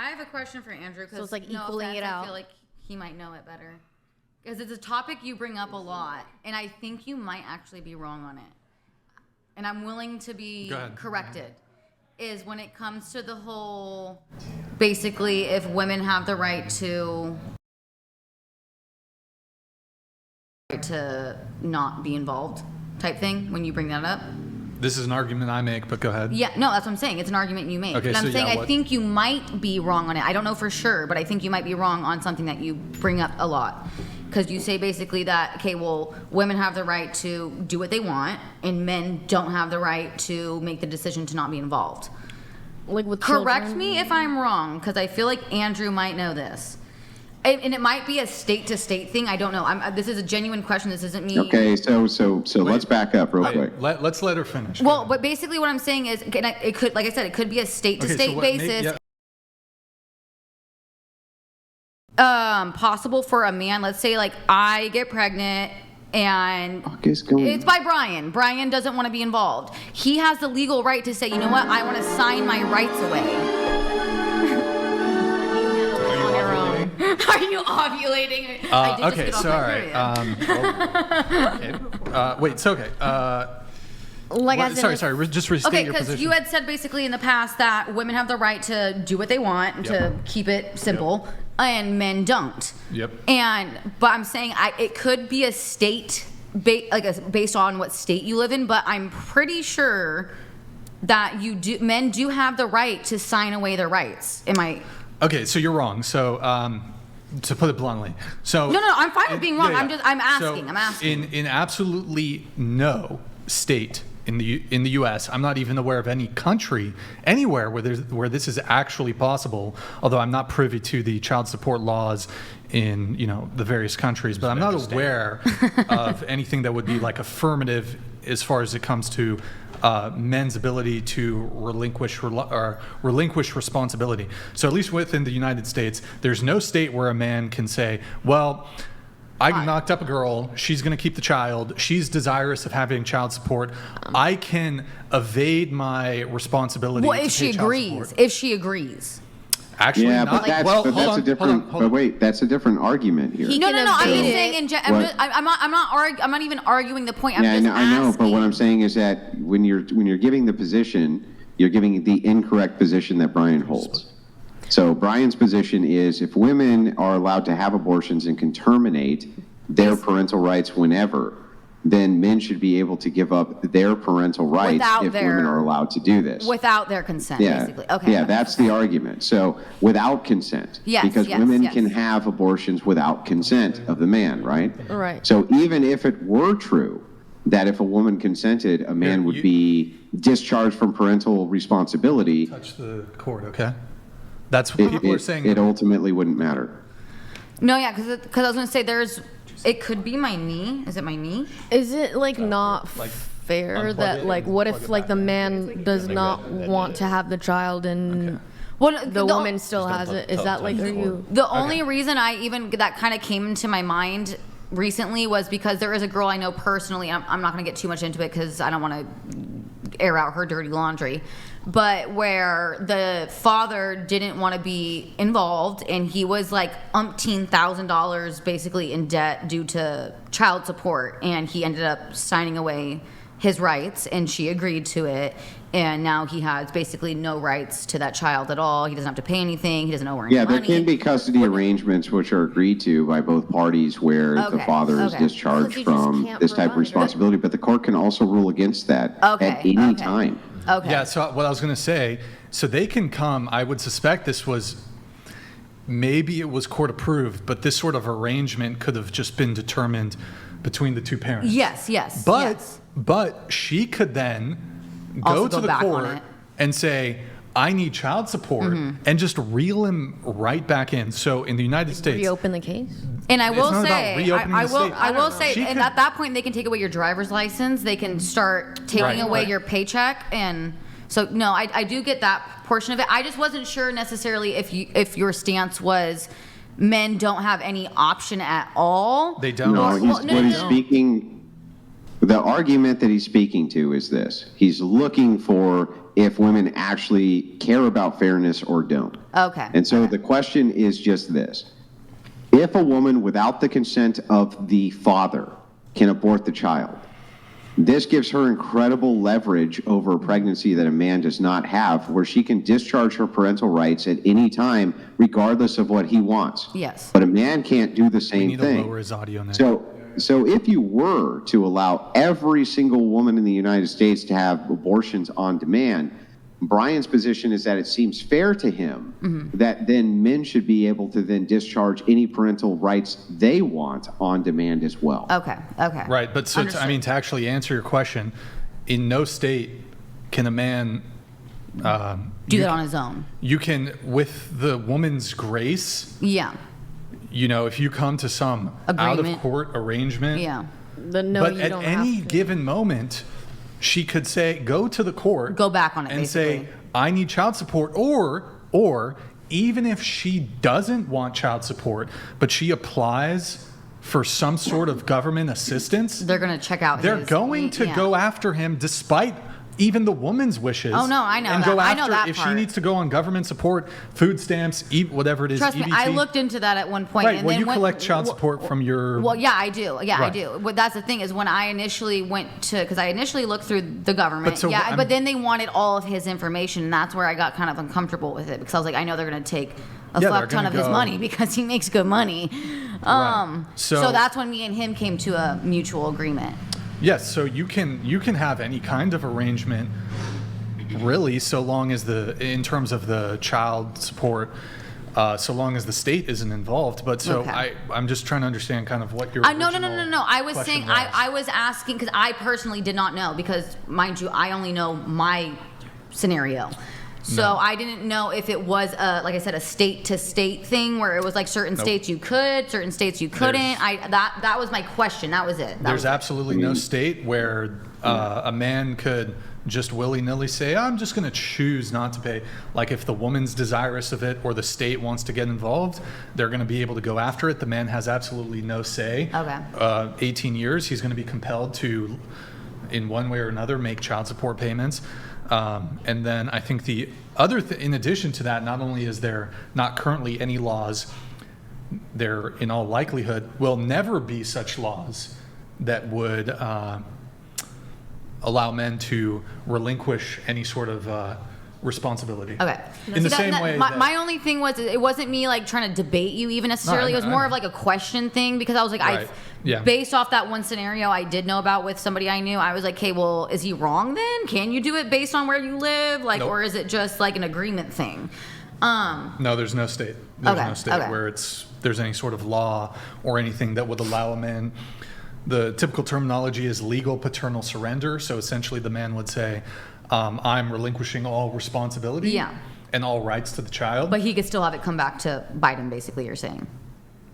I have a question for Andrew. So it's like no equaling offense, it out. I feel like he might know it better. Because it's a topic you bring up a lot, and I think you might actually be wrong on it. And I'm willing to be corrected. Is when it comes to the whole, basically, if women have the right to not be involved type thing, when you bring that up. This is an argument I make, but go ahead. Yeah, no, that's what I'm saying. It's an argument you make. Okay, and I'm so saying yeah, I think you might be wrong on it. I don't know for sure, but I think you might be wrong on something that you bring up a lot. Because you say basically that, okay, well, women have the right to do what they want, and men don't have the right to make the decision to not be involved. Like with Correct children? me if I'm wrong, because I feel like Andrew might know this. And it might be a state-to-state thing. I don't know. This is a genuine question. This isn't me. Okay, so let's back up real quick. Let's let her finish. Well, but basically what I'm saying is, it could, like I said, it could be a state-to-state basis. Possible for a man. Let's say, like, I get pregnant and it's by Brian. Brian doesn't want to be involved. He has the legal right to say, you know what, I want to sign my rights away. Are you ovulating? Okay, so all right. Wait, it's okay. Just restate your position. Okay, because you had said basically in the past that women have the right to do what they want, to keep it simple, and men don't. Yep. But I'm saying it could be a state, based on what state you live in, but I'm pretty sure that men do have the right to sign away their rights. Am I? Okay, so you're wrong. So, to put it bluntly, so no, I'm fine with being wrong. Yeah. I'm So asking. In absolutely no state in the U.S., I'm not even aware of any country anywhere where this is actually possible. Although I'm not privy to the child support laws in the various countries, but I'm not aware of anything that would be like affirmative as far as it comes to men's ability to relinquish responsibility. So at least within the United States, there's no state where a man can say, well, I knocked up a girl, she's going to keep the child, she's desirous of having child support, I can evade my responsibility. Well, if she agrees. Actually, yeah, not. but that's a different. But wait, that's a different argument here. No. I'm just saying. I'm not even arguing the point. I'm just asking. I know. But what I'm saying is that when you're giving the position, you're giving the incorrect position that Brian holds. So Brian's position is if women are allowed to have abortions and can terminate their parental rights whenever, then men should be able to give up their parental rights if women are allowed to do this. Without their consent, basically. Okay. Yeah, that's the argument. So without consent. Because women can have abortions without consent of the man, right? Right. So even if it were true that if a woman consented, a man would be discharged from parental responsibility. Touch the cord, okay? That's what people are saying. It ultimately wouldn't matter. No, yeah, because I was going to say it could be my knee. Is it my knee? Is it not fair that what if the man does not want to have the child and the woman still has it? Is that are you? The only reason that kind of came into my mind recently was because there is a girl I know personally. I'm not going to get too much into it because I don't want to air out her dirty laundry. But where the father didn't want to be involved and he was like $1,000 basically in debt due to child support, and he ended up signing away his rights and she agreed to it, and now he has basically no rights to that child at all. He doesn't have to pay anything. He doesn't owe her any money. Yeah, there can be custody arrangements which are agreed to by both parties where the father is discharged from this type of responsibility, but the court can also rule against that at any time. Okay. Yeah, so what I was going to say, so they can come, I would suspect maybe it was court approved, but this sort of arrangement could have just been determined between the two parents. Yes. But she could then go to the court and say, I need child support, and just reel him right back in. So in the United States, reopen the case. And I will say, and at that point, they can take away your driver's license. They can start taking away your paycheck, and so no, I do get that portion of it. I just wasn't sure necessarily if your stance was men don't have any option at all. They don't. The argument that he's speaking to is this: he's looking for if women actually care about fairness or don't. Okay. And so the question is just this. If a woman without the consent of the father can abort the child, this gives her incredible leverage over a pregnancy that a man does not have, where she can discharge her parental rights at any time, regardless of what he wants. Yes. But a man can't do the We same need to thing. lower his audio now. So if you were to allow every single woman in the United States to have abortions on demand, Brian's position is that it seems fair to him that then men should be able to then discharge any parental rights they want on demand as well. Okay. Right, but so Understood. to actually answer your question, in no state can a man Do that on his own. You can, with the woman's grace, Yeah. if you come to some out Agreement. of court arrangement, Yeah. No, but you at don't any have to. given moment, she could say, go to the court, Go back on it, and basically. say, I need child support, or even if she doesn't want child support, but she applies for some sort of government assistance, They're going to check out they're his... going to yeah. go after him despite even the woman's wishes. Oh, no, I know and that. go I after know that if she part. needs to go on government support, food stamps, eat whatever it is. Trust me, EBT. I looked into that at one point. Right, and well, then you collect child support from your. Well, yeah, I do. Yeah, I Right. do. But that's the thing is when I initially went to, because I initially looked through the government. But so yeah, I'm- but then they wanted all of his information, and that's where I got kind of uncomfortable with it because I was like, I know they're going to take a Yeah, fuck they're ton gonna of his go- money because he makes good money. So So- that's when me and him came to a mutual agreement. Yes, so you can have any kind of arrangement, really, so long as in terms of the child support, so long as the state isn't involved. But so Okay. I'm just trying to understand kind of what your No. original I was question saying, I was asking because I personally did not know because, mind you, I only know my scenario. So No. I didn't know if it was like I said, a state to state thing where it was like certain states you could, certain states you couldn't. That was my question. That was it. There's absolutely no state where a man could just willy-nilly say, I'm just going to choose not to pay. Like if the woman's desirous of it or the state wants to get involved, they're going to be able to go after it. The man has absolutely no say. Okay. 18 years, he's going to be compelled to, in one way or another, make child support payments. And then I think the other in addition to that, not only is there not currently any laws, there in all likelihood will never be such laws that would allow men to relinquish any sort of responsibility. Okay. In the same way that- my only thing was it wasn't me like trying to debate you even necessarily. No, It was I more know. of like a question thing because I was like, Right. Yeah. based off that one scenario I did know about with somebody I knew, I was like, okay, well, is he wrong then? Can you do it based on where you live? Like, Nope. or is it just like an agreement thing? No, there's no state. There's Okay, no state okay. where there's any sort of law or anything that would allow a man. The typical terminology is legal paternal surrender. So essentially, the man would say, "I'm relinquishing all responsibility Yeah. and all rights to the child." But he could still have it come back to Biden, basically, you're saying.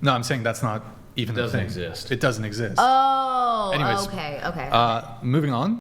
No, I'm saying that's not even the Doesn't thing. exist. It doesn't exist. Oh, Anyways, okay. moving on.